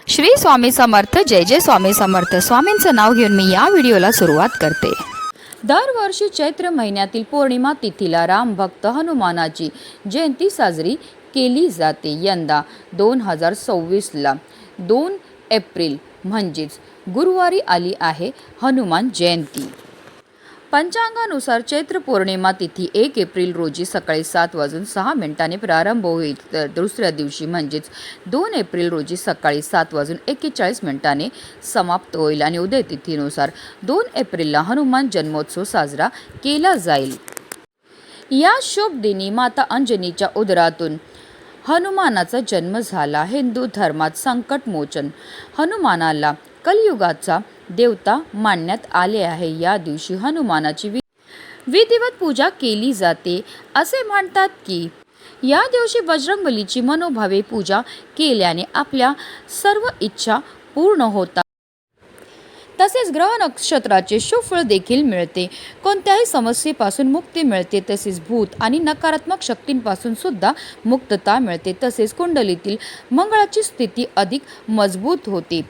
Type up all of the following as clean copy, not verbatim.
श्री स्वामी समर्थ. जय जय स्वामी समर्थ. स्वामींचं नाव घेऊन मी या व्हिडिओला सुरुवात करते. दरवर्षी चैत्र महिन्यातील पौर्णिमा तिथीला रामभक्त हनुमानाची जयंती साजरी केली जाते. यंदा 2026ला 2 एप्रिल म्हणजेच गुरुवारी आली आहे हनुमान जयंती. पंचांगानुसार चैत्र पौर्णिमा तिथी 1 एप्रिल रोजी सकाळी 7:06 प्रारंभ होईल, तर दुसऱ्या दिवशी म्हणजेच 2 एप्रिल रोजी सकाळी 7:41 समाप्त होईल आणि उदय तिथीनुसार 2 एप्रिलला हनुमान जन्मोत्सव साजरा केला जाईल. या शुभ दिनी माता अंजनीच्या उदरातून हनुमानाचा जन्म झाला. हिंदू धर्मात संकटमोचन हनुमानाला कलियुगाचा देवता मानण्यात आले आहे. या दिवशी हनुमानाची विधिवत पूजा केली जाते. असे म्हणतात की या दिवशी बजरंगबलीची मनोभावे पूजा केल्याने आपल्या सर्व इच्छा पूर्ण होतात. तसेच ग्रह नक्षत्राचे शुभ फळ देखील मिळते. कोणत्याही समस्येपासून मुक्ती मिळते. तसेच भूत आणि नकारात्मक शक्तींपासून सुद्धा मुक्तता मिळते. तसेच कुंडलीतील मंगळाची स्थिती अधिक मजबूत होते.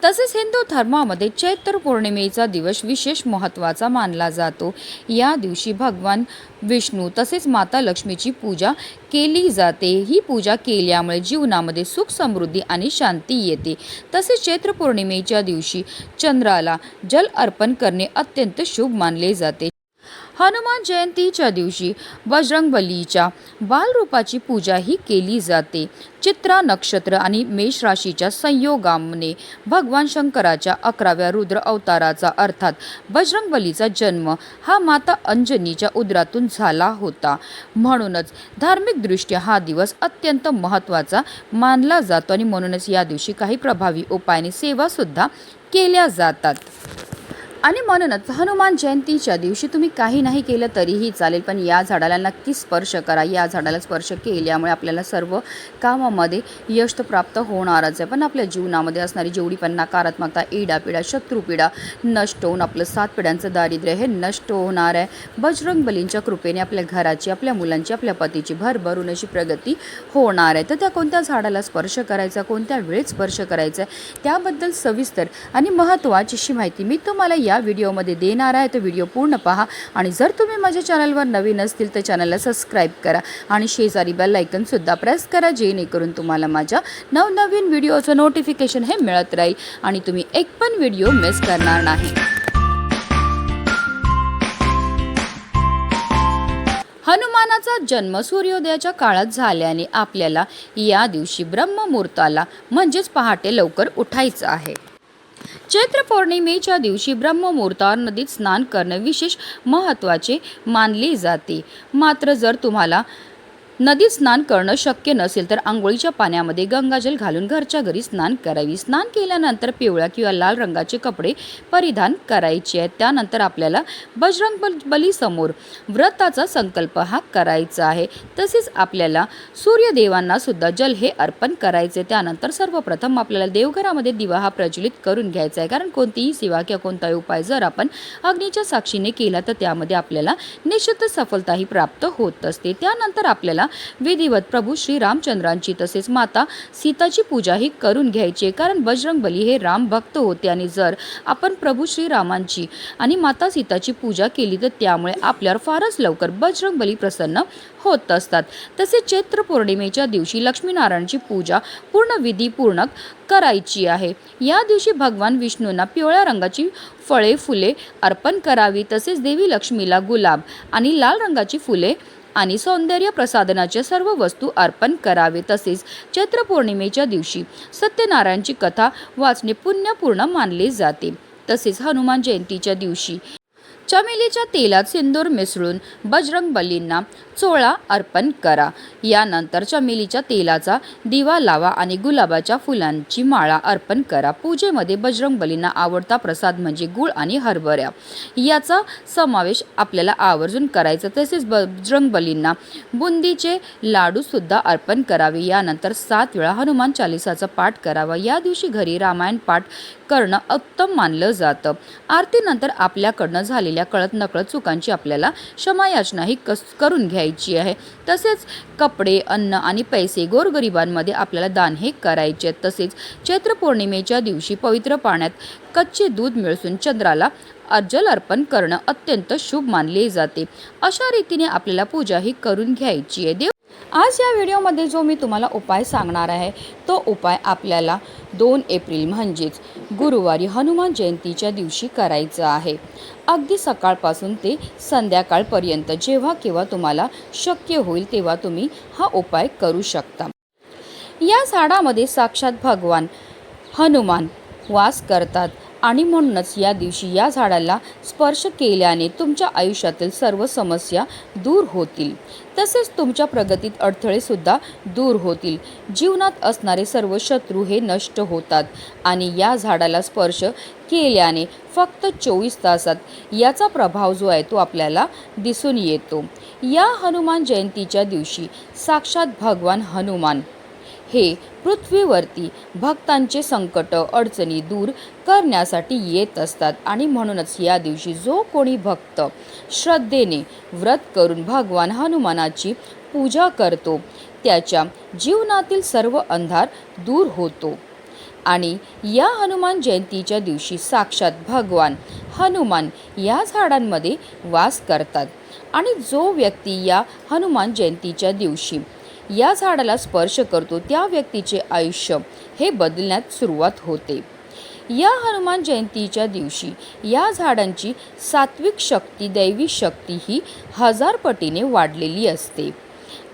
तसेच हिंदू धर्मामध्ये चैत्र पौर्णिमेचा दिवस विशेष महत्त्वाचा मानला जातो. या दिवशी भगवान विष्णू तसेच माता लक्ष्मीची पूजा केली जाते. ही पूजा केल्यामुळे जीवनामध्ये सुख, समृद्धी आणि शांती येते. तसेच चैत्र पौर्णिमेच्या दिवशी चंद्राला जल अर्पण करणे अत्यंत शुभ मानले जाते. हनुमान जयंतीच्या दिवशी बजरंगबलीच्या बालरूपाची पूजाही केली जाते. चित्रा नक्षत्र आणि मेष राशीच्या संयोगाने भगवान शंकराच्या 11व्या रुद्र अवताराचा अर्थात बजरंगबलीचा जन्म हा माता अंजनीच्या उदरातून झाला होता. म्हणूनच धार्मिकदृष्ट्या हा दिवस अत्यंत महत्त्वाचा मानला जातो आणि म्हणूनच या दिवशी काही प्रभावी उपायाने सेवा सुद्धा केल्या जातात. आणि म्हणूनच हनुमान जयंतीच्या दिवशी तुम्ही काही नाही केलं तरीही चालेल, पण या झाडाला नक्की स्पर्श करा. या झाडाला स्पर्श केल्यामुळे आपल्याला सर्व कामामध्ये यश प्राप्त होणारच आहे. पण आपल्या जीवनामध्ये असणारी जेवढी पण नकारात्मकता, इडापिडा, शत्रुपीडा नष्ट होऊन आपलं 7 पिढ्यांचं दारिद्र्य हे नष्ट होणार आहे. बजरंगबलींच्या कृपेने आपल्या घराची, आपल्या मुलांची, आपल्या पतीची भरभरून अशी प्रगती होणार आहे. तर त्या कोणत्या झाडाला स्पर्श करायचा, कोणत्या वेळेत स्पर्श करायचा त्याबद्दल सविस्तर आणि महत्त्वाची अशी माहिती मी तुम्हाला या व्हिडिओमध्ये देणार आहे. तर व्हिडिओ पूर्ण पहा आणि जर तुम्ही माझ्या चॅनलवर नवीन असतील तर चॅनलला सबस्क्राईब करा आणि शेजारी बेल आयकॉन सुद्धा प्रेस करा, जेणेकरून तुम्हाला माझ्या नवनवीन व्हिडिओचं नोटिफिकेशन हे मिळत राहील आणि तुम्ही एक पण व्हिडिओ मिस करणार नाही. हनुमानाचा जन्म सूर्योदयाच्या काळात झाल्याने आपल्याला या दिवशी ब्रह्ममुहूर्ताला म्हणजेच पहाटे लवकर उठायचं आहे. चैत्र पौर्णिमेच्या दिवशी ब्रह्ममुहूर्तावर नदीत स्नान करणे विशेष महत्त्वाचे मानले जाते. मात्र जर तुम्हाला नदीत स्नान करणं शक्य नसेल तर आंघोळीच्या पाण्यामध्ये गंगाजल घालून घरच्या घरी स्नान करावी. स्नान केल्यानंतर पिवळ्या किंवा लाल रंगाचे कपडे परिधान करायचे आहेत. त्यानंतर आपल्याला बजरंगबलीसमोर व्रताचा संकल्प हा करायचा आहे. तसेच आपल्याला सूर्यदेवांना सुद्धा जल हे अर्पण करायचे. त्यानंतर सर्वप्रथम आपल्याला देवघरामध्ये दिवा हा प्रज्वलित करून घ्यायचा आहे. कारण कोणतीही सेवा किंवा कोणताही उपाय जर आपण अग्नीच्या साक्षीने केला तर त्यामध्ये आपल्याला निश्चित सफलताही प्राप्त होत असते. त्यानंतर आपल्याला विधिवत प्रभू श्री रामचंद्रांची तसेच माता सीताची पूजाही करून घ्यायची. कारण बजरंगबली हे राम भक्त होते आणि जर आपण प्रभू श्री रामांची आणि माता सीताची पूजा केली तर त्यामुळे आपल्यावर फारच लवकर बजरंगबली प्रसन्न होत असतात. तसेच चैत्र पौर्णिमेच्या दिवशी लक्ष्मीनारायणाची पूजा पूर्ण विधीपूर्वक करायची आहे. या दिवशी भगवान विष्णूंना पिवळ्या रंगाची फळे, फुले अर्पण करावी. तसेच देवी लक्ष्मीला गुलाब आणि लाल रंगाची फुले आणि सौंदर्य प्रसाधनाच्या सर्व वस्तू अर्पण करावे. तसेच चैत्र पौर्णिमेच्या दिवशी सत्यनारायणची कथा वाचणे पुण्यपूर्ण मानले जाते. तसेच हनुमान जयंतीच्या दिवशी चमेलीच्या तेलात सिंदूर मिसळून बजरंगबलींना चोळा अर्पण करा. यानंतर चमेलीच्या तेलाचा दिवा लावा आणि गुलाबाच्या फुलांची माळा अर्पण करा. पूजेमध्ये बजरंगबलींना आवडता प्रसाद म्हणजे गुळ आणि हरभरा याचा समावेश आपल्याला आवर्जून करायचा. तसेच बजरंगबलींना बुंदीचे लाडू सुद्धा अर्पण करावे. यानंतर 7 वेळा हनुमान चालिसाचा पाठ करावा. या दिवशी घरी रामायण पाठ करणं उत्तम मानलं जातं. आरतीनंतर आपल्याकडनं झालेल्या केलेल्या कळत नकळत चुकांची आपल्याला क्षमायाचनाही करून घ्यायची आहे. तसेच कपडे, अन्न आणि पैसे गोरगरिबांमध्ये आपल्याला दान हे करायचे आहेत. तसेच चैत्र पौर्णिमेच्या दिवशी पवित्र पाण्यात कच्चे दूध मिसळून चंद्राला जल अर्पण करणं अत्यंत शुभ मानले जाते. अशा रीतीने आपल्याला पूजा ही करून घ्यायची आहे. आज या व्हिडिओमध्ये जो मी तुम्हाला उपाय सांगणार आहे तो उपाय आपल्याला 2 एप्रिल म्हणजेच गुरुवारी हनुमान जयंतीच्या दिवशी करायचा आहे. अगदी सकाळपासून ते संध्याकाळपर्यंत जेव्हा केव्हा तुम्हाला शक्य होईल तेव्हा तुम्ही हा उपाय करू शकता. या झाडामध्ये साक्षात भगवान हनुमान वास करतात आणि म्हणूनच या दिवशी या झाडाला स्पर्श केल्याने तुमच्या आयुष्यातील सर्व समस्या दूर होतील. तसेच तुमच्या प्रगतीत अडथळे सुद्धा दूर होतील. जीवनात असणारे सर्व शत्रू हे नष्ट होतात आणि या झाडाला स्पर्श केल्याने फक्त 24 तासात याचा प्रभाव जो आहे तो आपल्याला दिसून येतो. या हनुमान जयंतीच्या दिवशी साक्षात भगवान हनुमान हे पृथ्वीवरती भक्तांचे संकट अडचणी दूर करण्यासाठी येत असतात आणि म्हणूनच या दिवशी जो कोणी भक्त श्रद्धेने व्रत करून भगवान हनुमानाची पूजा करतो त्याच्या जीवनातील सर्व अंधार दूर होतो. आणि या हनुमान जयंतीच्या दिवशी साक्षात भगवान हनुमान या झाडांमध्ये वास करतात आणि जो व्यक्ती या हनुमान जयंतीच्या दिवशी या झाडाला स्पर्श करतो त्या व्यक्तीचे आयुष्य हे बदलण्यात सुरुवात होते. या हनुमान जयंतीच्या दिवशी या झाडांची सात्विक शक्ती, दैवी शक्ती ही 1000 पटीने वाढलेली असते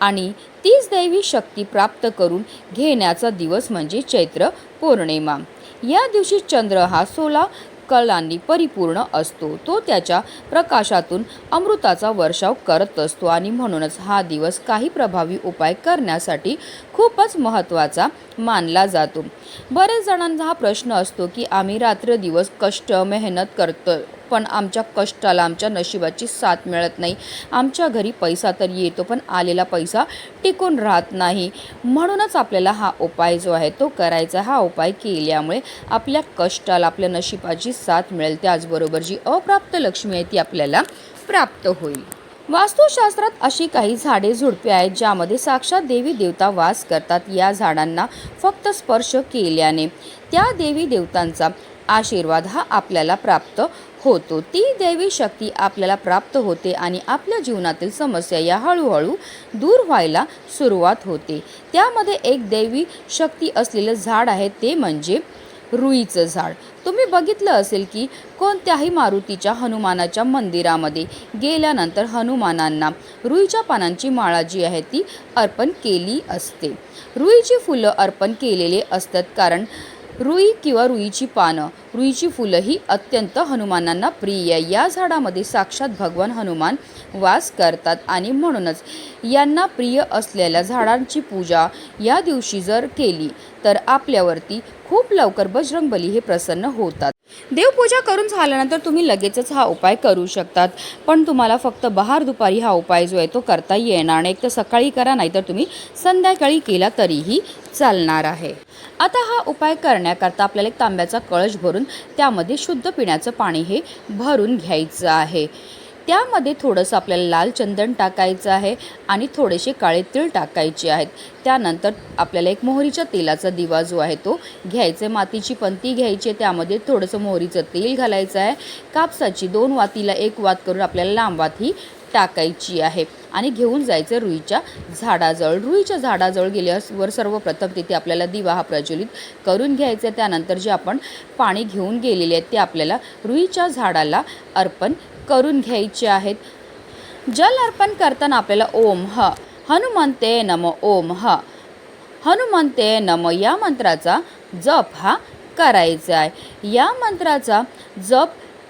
आणि तीच दैवी शक्ती प्राप्त करून घेण्याचा दिवस म्हणजे चैत्र पौर्णिमा. या दिवशी चंद्र हा 16 कलांनी परिपूर्ण असतो. तो त्याच्या प्रकाशातून अमृताचा वर्षाव करत असतो आणि म्हणूनच हा दिवस काही प्रभावी उपाय करण्यासाठी खूपच महत्त्वाचा मानला जातो. बरेच जणांचा हा प्रश्न असतो की आम्ही रात्रदिवस कष्ट मेहनत करतो पण आमच्या कष्टाला आमच्या नशिबाची साथ मिळत नाही. आमच्या घरी पैसा तर येतो पण आलेला पैसा टिकून राहत नाही. म्हणूनच आपल्याला हा उपाय जो आहे तो करायचा. हा उपाय केल्यामुळे आपल्या कष्टाला आपल्या नशिबाची साथ मिळेल. त्याचबरोबर जी अप्राप्त लक्ष्मी आहे ती आपल्याला प्राप्त होईल. वास्तुशास्त्रात अशी काही झाडे झुडपे आहेत ज्यामध्ये साक्षात देवी देवता वास करतात. या झाडांना फक्त स्पर्श केल्याने त्या देवी देवतांचा आशीर्वाद हा आपल्याला प्राप्त होतो. ती दैवी शक्ती आपल्याला प्राप्त होते आणि आपल्या जीवनातील समस्या या हळूहळू दूर व्हायला सुरुवात होते. त्यामध्ये एक दैवी शक्ती असलेलं झाड आहे ते म्हणजे रुईचं झाड. तुम्ही बघितलं असेल की कोणत्याही मारुतीच्या हनुमानाच्या मंदिरामध्ये गेल्यानंतर हनुमानांना रुईच्या पानांची माळा जी आहे ती अर्पण केली असते. रुईची फुलं अर्पण केलेले असतात कारण रुई किंवा रुईची पानं, रुईची फुलं ही अत्यंत हनुमानांना प्रिय आहे. या झाडामध्ये साक्षात भगवान हनुमान वास करतात आणि म्हणूनच यांना प्रिय असलेल्या झाडांची पूजा या दिवशी जर केली तर आपल्यावरती खूप लवकर बजरंगबली हे प्रसन्न होतात. देवपूजा करून झाल्यानंतर तुम्ही लगेचच हा उपाय करू शकतात पण तुम्हाला फक्त बहार दुपारी हा उपाय जो आहे तो करता येणार नाही. एक तर सकाळी करा नाहीतर तुम्ही संध्याकाळी केला तरीही चालणार आहे. आता हा उपाय करण्याकरता आपल्याला एक तांब्याचा कळश भरून त्यामध्ये शुद्ध पिण्याचं पाणी हे भरून घ्यायचं आहे. त्यामध्ये थोडंसं आपल्याला लाल चंदन टाकायचं आहे आणि थोडेसे काळे तीळ टाकायचे आहेत. त्यानंतर आपल्याला एक मोहरीच्या तेलाचा दिवा जो आहे तो घ्यायचा आहे. मातीची पंती घ्यायची आहे, त्यामध्ये थोडंसं मोहरीचं तेल घालायचं आहे. कापसाची 2 वातीला 1 वात करून आपल्याला लांब वात ही टाकायची आहे आणि घेऊन जायचं रुईच्या झाडाजवळ. रुईच्या झाडाजवळ गेल्यावर सर्वप्रथम तिथे आपल्याला दिवा हा प्रज्वलित करून घ्यायचा. त्यानंतर जे आपण पाणी घेऊन गेलेले आहेत ते आपल्याला रुईच्या झाडाला अर्पण करून घ्यायचे आहेत. जल अर्पण करताना आपल्याला ओम ह हनुमंते नम, ओम ह हनुमंते नम या मंत्राचा जप हा करायचा आहे. या मंत्राचा जप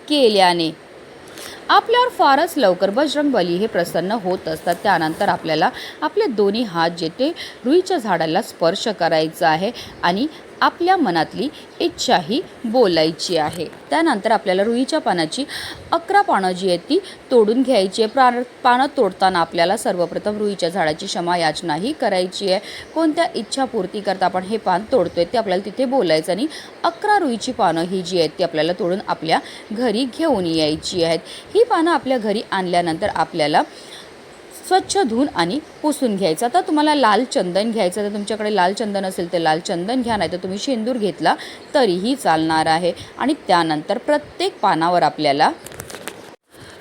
केल्याने आपल्यावर फारच लवकर बजरंगबली हे प्रसन्न होत असतात. त्यानंतर आपल्याला आपले दोन्ही हात जे ते रुईच्या झाडाला स्पर्श करायचा आहे आणि आपल्या मनातली इच्छाही बोलायची आहे। त्यानंतर आपल्याला रुईच्या पानाची 11 पानं जी आहेत ती तोडून घ्यायची आहे। पानं तोडताना आपल्याला सर्वप्रथम रुईच्या झाडाची क्षमा याचनाही करायची आहे। कोणत्या इच्छापूर्ती करता आपण हे पान तोडतोय ते आपल्याला तिथे बोलायचं आणि 11 रुईची पानं ही जी आहेत ती आपल्याला तोडून आपल्या घरी घेऊन यायची आहेत। ही पानं आपल्या घरी आणल्यानंतर आपल्याला स्वच्छ धुवून आणि पुसून घ्यायचं। आता तुम्हाला लाल चंदन घ्यायचं, तर तुमच्याकडे लाल चंदन असेल तर लाल चंदन घ्या, नाही तर तुम्ही शेंदूर घेतला तरीही चालणार आहे। आणि त्यानंतर प्रत्येक पानावर आपल्याला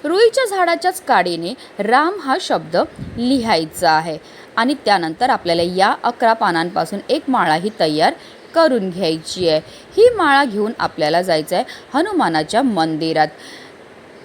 रुईच्या झाडाच्याच काडीने राम हा शब्द लिहायचा आहे। आणि त्यानंतर आपल्याला या 11 पानांपासून एक माळाही तयार करून घ्यायची आहे। ही माळा घेऊन आपल्याला जायचं आहे हनुमानाच्या मंदिरात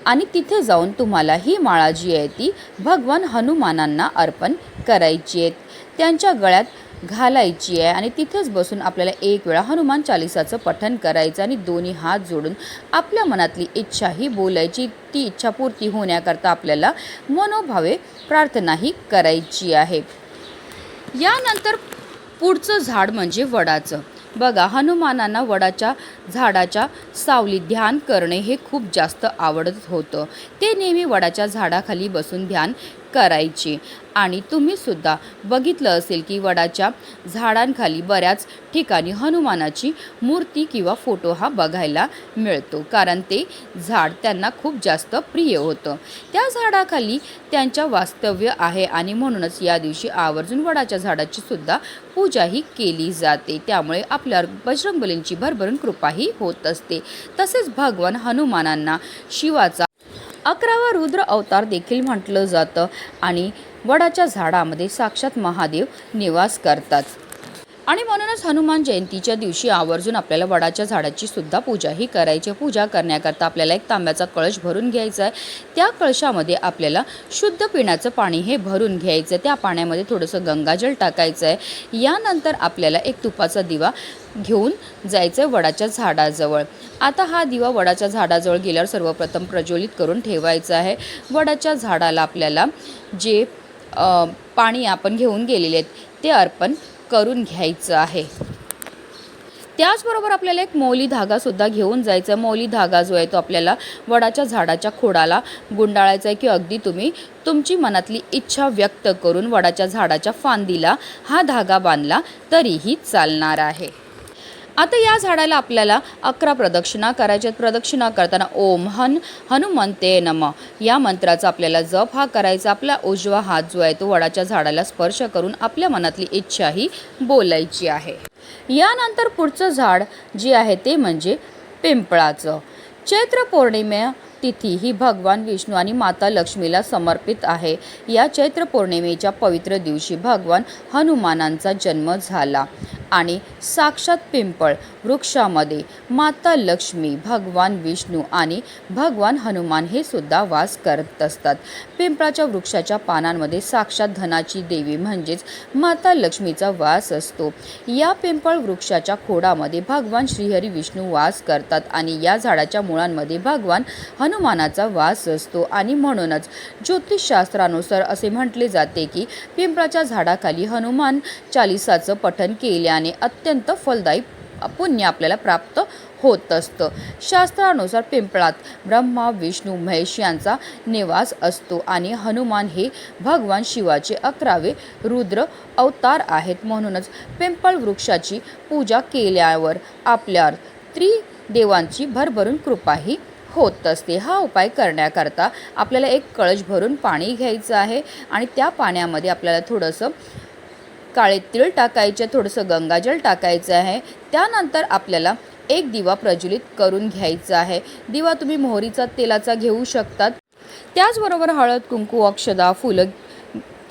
आणि तिथे जाऊन तुम्हाला ही माळा जी आहे ती भगवान हनुमानांना अर्पण करायची आहे, त्यांच्या गळ्यात घालायची आहे आणि तिथेच बसून आपल्याला एक वेळा हनुमान चालिसाचं पठण करायचं आणि दोन्ही हात जोडून आपल्या मनातली इच्छाही बोलायची। ती इच्छापूर्ती होण्याकरता आपल्याला मनोभावे प्रार्थनाही करायची आहे। यानंतर पुढचं झाड म्हणजे वडाचं। बघा, हनुमानांना वडाच्या झाडाच्या सावलीत ध्यान करणे हे खूप जास्त आवडत होतं। ते नेहमी वडाच्या झाडाखाली बसून ध्यान करायचे आणि तुम्ही सुद्धा बघितलं असेल की वडाच्या झाडांखाली बऱ्याच ठिकाणी हनुमानाची मूर्ती किंवा फोटो हा बघायला मिळतो, कारण ते झाड त्यांना खूप जास्त प्रिय होतं। त्या झाडाखाली त्यांच्या वास्तव्य आहे आणि म्हणूनच या दिवशी आवर्जून वडाच्या झाडाची सुद्धा पूजाही केली जाते। त्यामुळे आपल्यावर बजरंगबलींची भरभरून कृपाही होत असते। तसेच भगवान हनुमानांना शिवाचा 11वा रुद्र अवतार देखील म्हटलं जातं आणि वडाच्या झाडामध्ये साक्षात महादेव निवास करतात आणि म्हणूनच हनुमान जयंतीच्या दिवशी आवर्जून आपल्याला वडाच्या झाडाची सुद्धा पूजाही करायची। पूजा करण्याकरता आपल्याला एक तांब्याचा कळश भरून घ्यायचा आहे। त्या कळशामध्ये आपल्याला शुद्ध पिण्याचं पाणी हे भरून घ्यायचं। त्या पाण्यामध्ये थोडंसं गंगाजल टाकायचं आहे। यानंतर आपल्याला एक तुपाचा दिवा घेऊन जायचं वडाच्या झाडाजवळ। आता हा दिवा वडाच्या झाडाजवळ गेल्यावर सर्वप्रथम प्रज्वलित करून ठेवायचा आहे। वडाच्या झाडाला आपल्याला जे पाणी आपण घेऊन गेलेले आहेत ते अर्पण करून घ्यायचं आहे। त्याचबरोबर आपल्याला एक मौली धागा सुद्धा घेऊन जायचा। मौली धागा जो आहे तो आपल्याला वडाच्या झाडाच्या खोडाला गुंडाळायचा आहे की अगदी तुम्ही तुमची मनातली इच्छा व्यक्त करून वडाच्या झाडाच्या फांदीला हा धागा बांधला तरीही चालणार आहे। आता या झाडाला आपल्याला 11 प्रदक्षिणा करायच्यात। प्रदक्षिणा करताना ओम हनुमंते नमः या मंत्राचा आपल्याला जप हा करायचा। आपला उजवा हात जो आहे तो वडाच्या झाडाला स्पर्श करून आपल्या मनातली इच्छाही बोलायची आहे। यानंतर पुढचं झाड जे आहे ते म्हणजे पिंपळाचं। चैत्र पौर्णिमे तिथी ही भगवान विष्णू आणि माता लक्ष्मीला समर्पित आहे। या चैत्र पौर्णिमेच्या पवित्र दिवशी भगवान हनुमानांचा जन्म झाला आणि साक्षात पिंपळ वृक्षामध्ये माता लक्ष्मी, भगवान विष्णू आणि भगवान हनुमान हे सुद्धा वास करत असतात। पिंपळाच्या वृक्षाच्या पानांमध्ये साक्षात धनाची देवी म्हणजेच माता लक्ष्मीचा वास असतो। या पिंपळ वृक्षाच्या खोडामध्ये भगवान श्रीहरी विष्णू वास करतात आणि या झाडाच्या मुळांमध्ये भगवान हनुमानाचा वास असतो आणि म्हणूनच ज्योतिषशास्त्रानुसार असे म्हटले जाते की पिंपळाच्या झाडाखाली हनुमान चालिसाचं पठण केल्याने अत्यंत फलदायी पुण्य आपल्याला प्राप्त होत असतं। शास्त्रानुसार पिंपळात ब्रह्मा, विष्णू, महेश यांचा निवास असतो आणि हनुमान हे भगवान शिवाचे 11वे रुद्र अवतार आहेत। म्हणूनच पिंपळ वृक्षाची पूजा केल्यावर आपल्यावर त्रिदेवांची भरभरून कृपाही होत असते। हा उपाय करण्याकरता आपल्याला एक कळश भरून पाणी घ्यायचं आहे आणि त्या पाण्यामध्ये आपल्याला थोडंसं काळे तीळ टाकायचे, थोडंसं गंगाजल टाकायचं आहे। त्यानंतर आपल्याला एक दिवा प्रज्वलित करून घ्यायचा आहे। दिवा तुम्ही मोहरीचा तेलाचा घेऊ शकतात। त्याचबरोबर हळद, कुंकू, अक्षदा, फुलं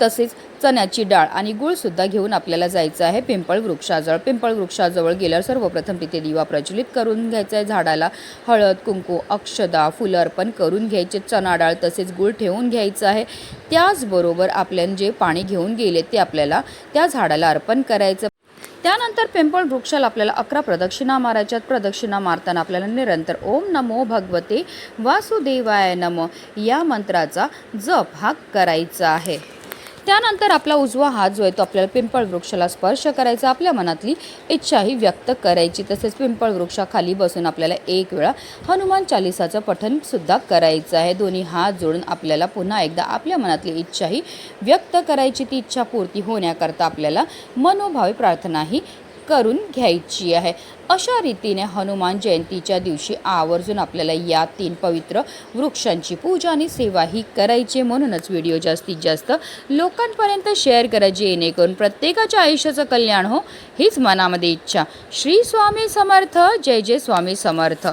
तसेच चण्याची डाळ आणि गूळ सुद्धा घेऊन आपल्याला जायचं आहे पिंपळ वृक्षाजवळ। पिंपळ वृक्षाजवळ गेल्यावर सर्वप्रथम तिथे दिवा प्रज्वलित करून घ्यायचा आहे। झाडाला हळद, कुंकू, अक्षदा, फुलं अर्पण करून घ्यायचे, चणा डाळ तसेच गूळ ठेवून घ्यायचं आहे। त्याचबरोबर आपल्याला जे पाणी घेऊन गेले ते आपल्याला त्या झाडाला अर्पण करायचं। त्यानंतर पिंपळ वृक्षाला आपल्याला 11 प्रदक्षिणा मारायच्यात। प्रदक्षिणा मारताना आपल्याला निरंतर ओम नमो भगवते वासुदेवाय नमः या मंत्राचा जप हा करायचा आहे। त्यानंतर आपला उजवा हात जो आहे तो आपल्याला पिंपळ वृक्षाला स्पर्श करायचा, आपल्या मनातली इच्छाही व्यक्त करायची. तसेच पिंपळ वृक्षाखाली बसून आपल्याला एक वेळा हनुमान चालिसाचं पठण सुद्धा करायचं आहे. दोन्ही हात जोडून आपल्याला पुन्हा एकदा आपल्या मनातली इच्छाही व्यक्त करायची. ती इच्छा पूर्ती होण्याकरता आपल्याला मनोभावे प्रार्थनाही करून घ्यायची आहे. अशा रीतीने हनुमान जयंतीच्या दिवशी आवर्जून आपल्याला या 3 पवित्र वृक्षांची पूजा आणि सेवा ही करायची. म्हणूनच व्हिडिओ जास्तीत जास्त लोकांपर्यंत शेअर करा, जेणेकरून प्रत्येकाच्या आयुष्याचं कल्याण हो, हीच मनामध्ये इच्छा. श्री स्वामी समर्थ. जय जय स्वामी समर्थ.